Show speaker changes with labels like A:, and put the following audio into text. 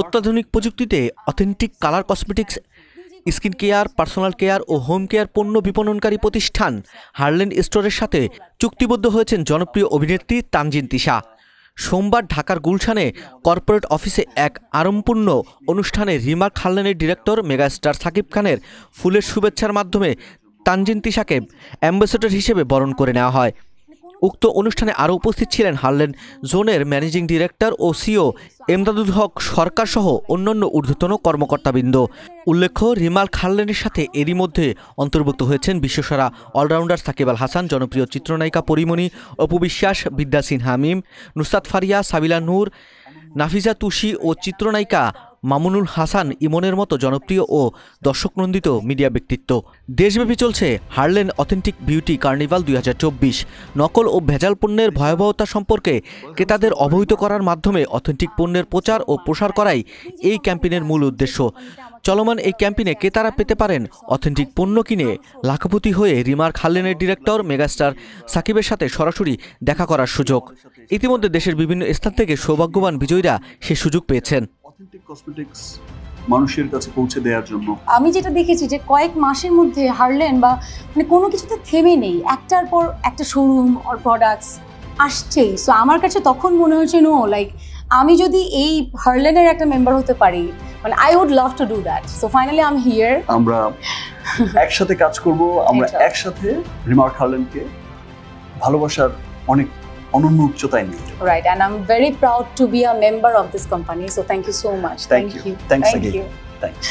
A: অত্যাধুনিক প্রযুক্তিতে authentic colour cosmetics, skin care, personal care ও হোম কেয়ার পণ্য বিপণনকারী প্রতিষ্ঠান হার্লেন স্টোরের সাথে চুক্তিবদ্ধ হয়েছেন জনপ্রিয় অভিনেত্রী তানজিন তিশা। সোমবার ঢাকার গুলশানে কর্পোরেট অফিসে এক আড়ম্বরপূর্ণ অনুষ্ঠানে রিমার্ক হার্লেনের ডিরেক্টর মেগাস্টার সাকিব খানের ফুলের শুভেচ্ছার মাধ্যমে তানজিন তিশাকে অ্যাম্বাসেডর হিসেবে বরণ করে নেওয়া হয়। উক্ত অনুষ্ঠানে আরও উপস্থিত ছিলেন হার্লেন জোনের ম্যানেজিং ডিরেক্টর ও সিও এমদাদুল হক সরকার সহ অন্যান্য ঊর্ধ্বতন কর্মকর্তাবৃন্দ। উল্লেখ্য, রিমার্ক হার্লেনের সাথে এরই মধ্যে অন্তর্ভুক্ত হয়েছেন বিশ্বসেরা অলরাউন্ডার সাকিব আল হাসান, জনপ্রিয় চিত্রনায়িকা পরিমণি, অপু বিশ্বাস, বিদ্যা সিনহা মিম, নুসরাত ফারিয়া, সাবিলা নূর, নাফিজা তুষি ও চিত্রনায়িকা মামুনুল হাসান ইমনের মতো জনপ্রিয় ও দর্শকনন্দিত মিডিয়া ব্যক্তিত্ব। দেশব্যাপী চলছে হার্লেন অথেন্টিক বিউটি কার্নিভাল 2024। নকল ও ভেজাল পণ্যের ভয়াবহতা সম্পর্কে ক্রেতাদের অবহিত করার মাধ্যমে অথেন্টিক পণ্যের প্রচার ও প্রসার করাই এই ক্যাম্পেইনের মূল উদ্দেশ্য। চলমান এই ক্যাম্পেইনে ক্রেতারা পেতে পারেন অথেন্টিক পণ্য কিনে লাখপতি হয়ে রিমার্ক হার্লেনের ডিরেক্টর মেগাস্টার সাকিবের সাথে সরাসরি দেখা করার সুযোগ। ইতিমধ্যে দেশের বিভিন্ন স্থান থেকে সৌভাগ্যবান বিজয়ীরা সে সুযোগ পেয়েছেন।
B: কসমেটিক্স মানুষের কাছে পৌঁছে দেওয়ার জন্য
C: আমি যেটা দেখেছি যে কয়েক মাসের মধ্যে হার্লেন বা মানে কোনো কিছুতে থেমে নেই, একটার পর একটা শোরুম আর প্রোডাক্টস আসছেই। সো আমার কাছে তখন মনে হচ্ছে লাইক আমি যদি এই হার্লেনের একটা মেম্বার হতে পারি, মানে I would love to do that. So finally I am here.
B: আমরা একসাথে কাজ করব, আমরা একসাথে রিমার্ক হার্লেনকে ভালোবাসার অনেক অনন্য উচ্চতায় নিয়ে যাব।
C: Right, and I'm very proud to be a member of this company. So thank you so much.
B: Thank you. Thanks again. Thanks.